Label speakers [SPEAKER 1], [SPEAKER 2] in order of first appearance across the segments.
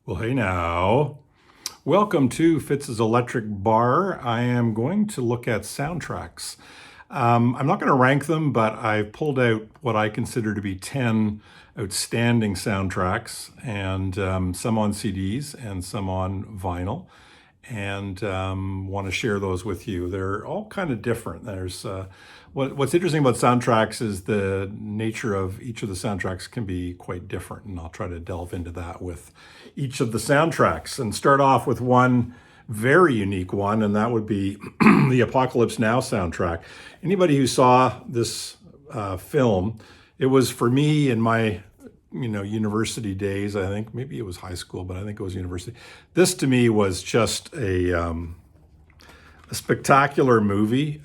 [SPEAKER 1] Well, hey now. Welcome to Fitz's Electric Bar. I am going to look at soundtracks. I'm not going to rank them, but I've pulled out what I consider to be 10 outstanding soundtracks, and some on CDs and some on vinyl, and want to share those with you. They're all kind of different. What's interesting about soundtracks is the nature of each of the soundtracks can be quite different, and I'll try to delve into that with each of the soundtracks and start off with one very unique one, and that would be the Apocalypse Now soundtrack. Anybody who saw this film, it was for me in my university days. I think maybe it was high school, but I think it was university. This to me was just a spectacular movie.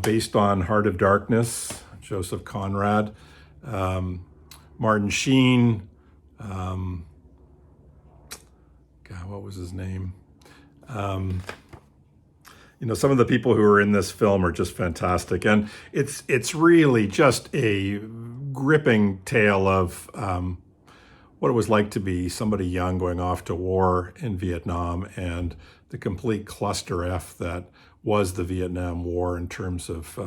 [SPEAKER 1] Based on Heart of Darkness, Joseph Conrad, Martin Sheen. God, what was his name? Some of the people who are in this film are just fantastic, and it's really just a gripping tale of what it was like to be somebody young going off to war in Vietnam, and the complete cluster F that was the Vietnam War in terms of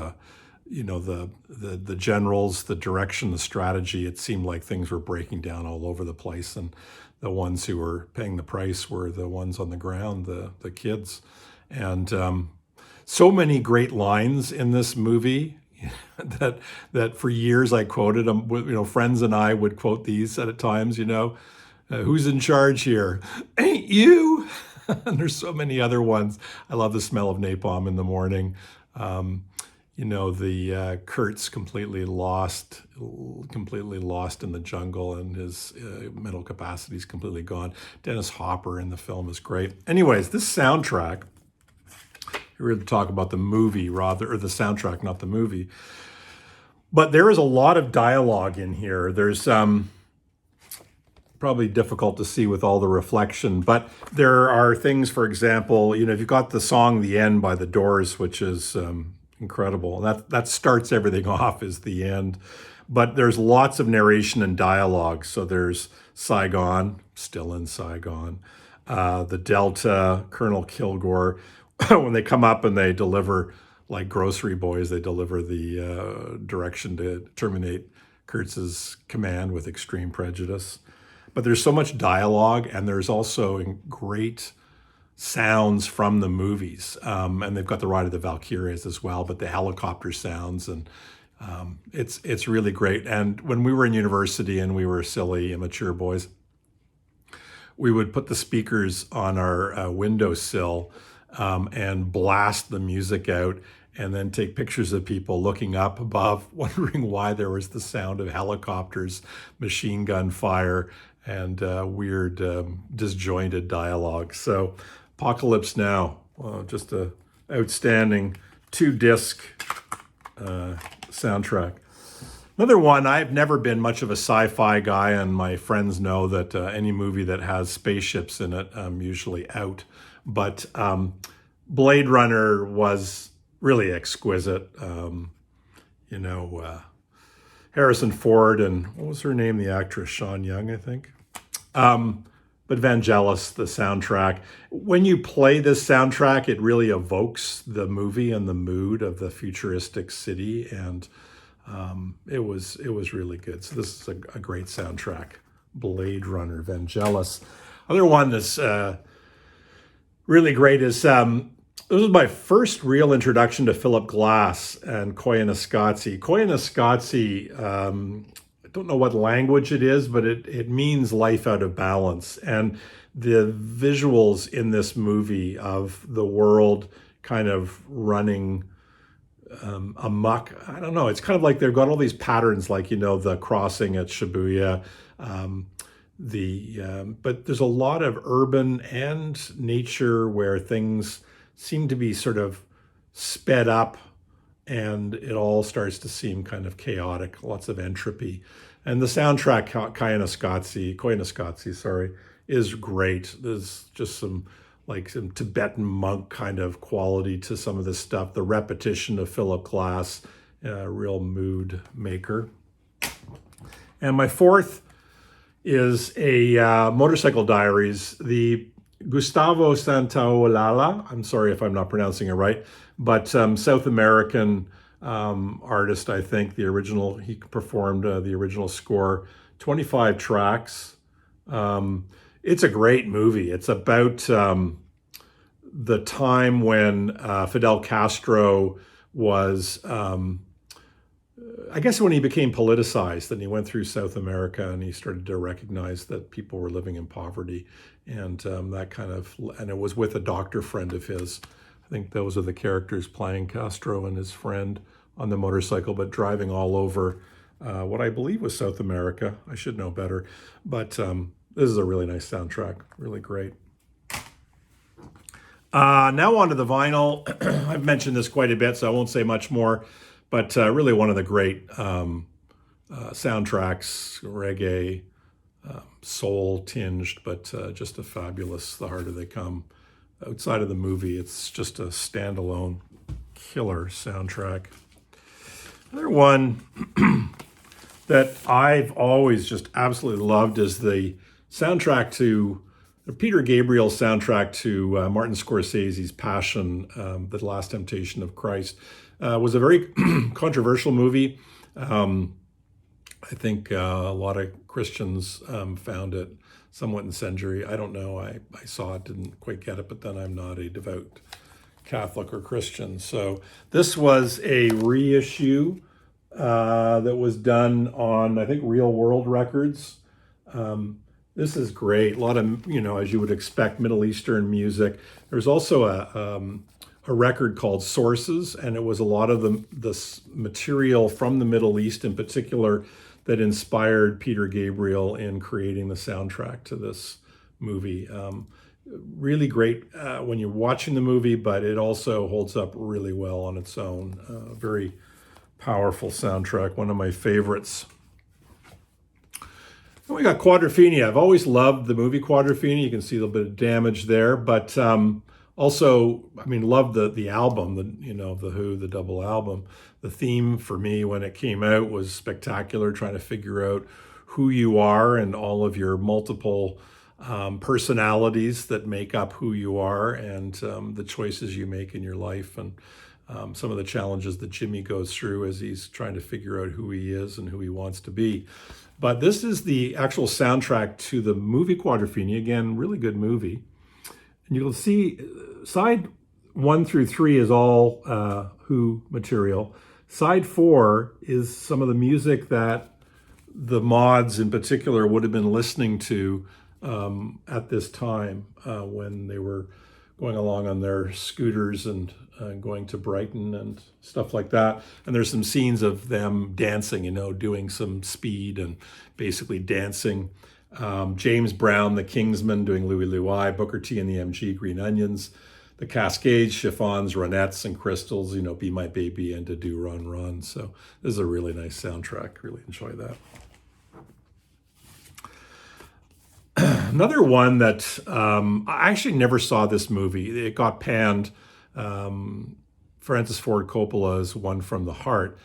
[SPEAKER 1] the generals, the direction, the strategy. It seemed like things were breaking down all over the place, and the ones who were paying the price were the ones on the ground, the kids. And so many great lines in this movie that for years I quoted them. Friends and I would quote these at times. Who's in charge here? Ain't you? And there's so many other ones. I love the smell of napalm in the morning. Kurt's completely lost in the jungle, and his mental capacity is completely gone. Dennis Hopper in the film is great. Anyways, this soundtrack, we're going to talk about the movie rather, or the soundtrack, not the movie. But there is a lot of dialogue in here. There's probably difficult to see with all the reflection, but there are things, for example, you've got the song The End by The Doors, which is incredible. That starts everything off, is the end. But there's lots of narration and dialogue. So there's Saigon, still in Saigon, the Delta, Colonel Kilgore. When they come up and they deliver, like grocery boys, they deliver the direction to terminate Kurtz's command with extreme prejudice. But there's so much dialogue, and there's also great sounds from the movies. And they've got the Ride of the Valkyries as well, but the helicopter sounds, and it's really great. And when we were in university and we were silly, immature boys, we would put the speakers on our windowsill and blast the music out, and then take pictures of people looking up above, wondering why there was the sound of helicopters, machine gun fire, and weird disjointed dialogue. So Apocalypse Now, just a outstanding 2-disc soundtrack. Another one, I've never been much of a sci-fi guy, and my friends know that any movie that has spaceships in it, I'm usually out. But Blade Runner was really exquisite. Harrison Ford and what was her name? The actress, Sean Young, I think. But Vangelis, the soundtrack. When you play this soundtrack, it really evokes the movie and the mood of the futuristic city, and it was really good. So this is a great soundtrack. Blade Runner, Vangelis. Other one that's really great is this was my first real introduction to Philip Glass and Koyaanisqatsi. Koyaanisqatsi, I don't know what language it is, but it means life out of balance. And the visuals in this movie of the world kind of running amok, I don't know, it's kind of like they've got all these patterns, like, the crossing at Shibuya, but there's a lot of urban and nature where things seem to be sort of sped up, and it all starts to seem kind of chaotic, lots of entropy. And the soundtrack, Koyaanisqatsi, is great. There's just some Tibetan monk kind of quality to some of this stuff. The repetition of Philip Glass, real mood maker. And my fourth is a Motorcycle Diaries. The Gustavo Santaolalla, I'm sorry if I'm not pronouncing it right, but South American artist, I think. The original, he performed the original score, 25 tracks. It's a great movie. It's about the time when Fidel Castro was, I guess when he became politicized and he went through South America and he started to recognize that people were living in poverty and that kind of, and it was with a doctor friend of his. I think those are the characters playing Castro and his friend on the motorcycle, but driving all over what I believe was South America. I should know better, but this is a really nice soundtrack, really great. Now on to the vinyl. I've mentioned this quite a bit, so I won't say much more, but really one of the great soundtracks, reggae, soul tinged, but just a fabulous The Harder They Come. Outside of the movie, it's just a standalone killer soundtrack. Another one that I've always just absolutely loved is the soundtrack to Peter Gabriel soundtrack to Martin Scorsese's Passion, The Last Temptation of Christ. Was a very controversial movie. I think a lot of Christians found it somewhat incendiary. I don't know. I saw it, didn't quite get it, but then I'm not a devout Catholic or Christian. So this was a reissue that was done on, I think, Real World Records. This is great. A lot of, as you would expect, Middle Eastern music. There's also a record called Sources, and it was a lot of the material from the Middle East in particular that inspired Peter Gabriel in creating the soundtrack to this movie. Really great when you're watching the movie, but it also holds up really well on its own. Very powerful soundtrack, one of my favorites. And we got Quadrophenia. I've always loved the movie Quadrophenia. You can see a little bit of damage there, but also, loved the album, The Who, the double album. The theme for me when it came out was spectacular, trying to figure out who you are and all of your multiple personalities that make up who you are and the choices you make in your life and some of the challenges that Jimmy goes through as he's trying to figure out who he is and who he wants to be. But this is the actual soundtrack to the movie Quadrophenia. Again, really good movie. And you'll see side 1 through 3 is all Who material. Side 4 is some of the music that the mods in particular would have been listening to at this time when they were going along on their scooters and going to Brighton and stuff like that. And there's some scenes of them dancing, doing some speed and basically dancing. James Brown, the Kingsmen, doing Louie Louie, Booker T and the MG, Green Onions, the Cascades, Chiffons, Ronettes, and Crystals, Be My Baby and To Do Run Run. So this is a really nice soundtrack. Really enjoy that. Another one that I actually never saw this movie. It got panned. Francis Ford Coppola's One from the Heart.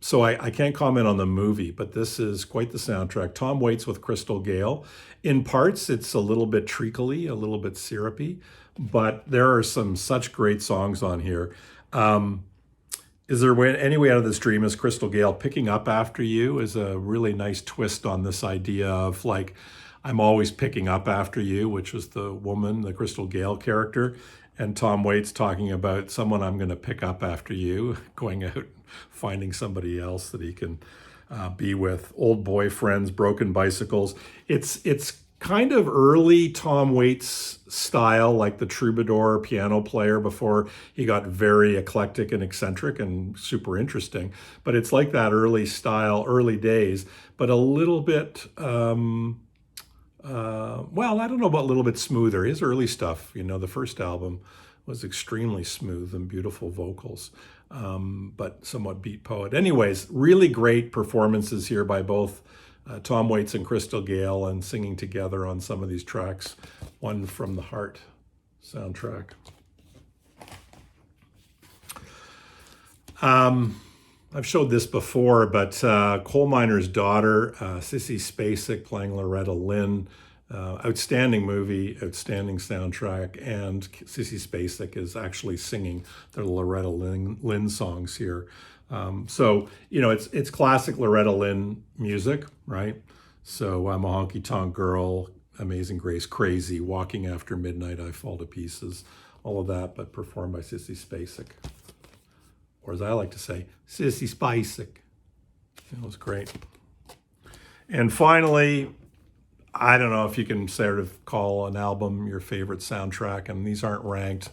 [SPEAKER 1] So I can't comment on the movie, but this is quite the soundtrack. Tom Waits with Crystal Gayle. In parts, it's a little bit treacly, a little bit syrupy, but there are some such great songs on here. Is There Any Way Out of This Dream is Crystal Gayle Picking Up After You is a really nice twist on this idea of like, I'm always picking up after you, which was the woman, the Crystal Gayle character. And Tom Waits talking about someone I'm going to pick up after you, going out, finding somebody else that he can be with. Old boyfriends, broken bicycles. It's kind of early Tom Waits style, like the troubadour piano player before he got very eclectic and eccentric and super interesting. But it's like that early style, early days, but a little bit, I don't know about a little bit smoother. His early stuff, the first album was extremely smooth and beautiful vocals, but somewhat beat poet. Anyways, really great performances here by both Tom Waits and Crystal Gayle and singing together on some of these tracks. One from the Heart soundtrack. I've showed this before, but Coal Miner's Daughter, Sissy Spacek playing Loretta Lynn, outstanding movie, outstanding soundtrack, and Sissy Spacek is actually singing the Loretta Lynn songs here. So it's classic Loretta Lynn music, right? So I'm a honky tonk girl, Amazing Grace, Crazy, Walking After Midnight, I Fall to Pieces, all of that, but performed by Sissy Spacek. Or as I like to say, Sissy Spacek. It was great. And finally, I don't know if you can sort of call an album your favorite soundtrack, and these aren't ranked,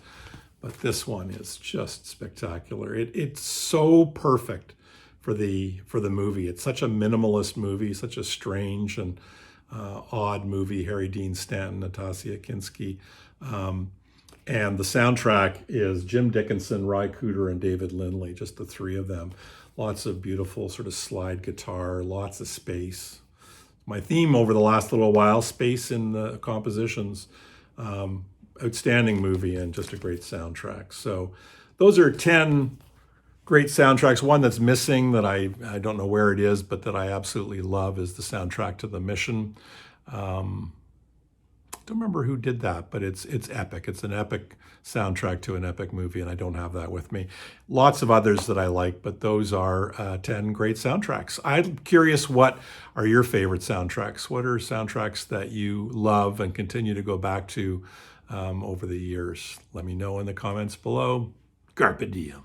[SPEAKER 1] but this one is just spectacular. It's so perfect for the movie. It's such a minimalist movie, such a strange and odd movie. Harry Dean Stanton, Nastassja Kinski. And the soundtrack is Jim Dickinson, Ry Cooder, and David Lindley, just the three of them. Lots of beautiful sort of slide guitar, lots of space. My theme over the last little while, space in the compositions. Outstanding movie and just a great soundtrack. So those are 10 great soundtracks. One that's missing that I don't know where it is, but that I absolutely love is the soundtrack to The Mission. Don't remember who did that, but it's epic. It's an epic soundtrack to an epic movie, and I don't have that with me. Lots of others that I like, but those are 10 great soundtracks. I'm curious, what are your favorite soundtracks? What are soundtracks that you love and continue to go back to over the years? Let me know in the comments below. Carpe diem.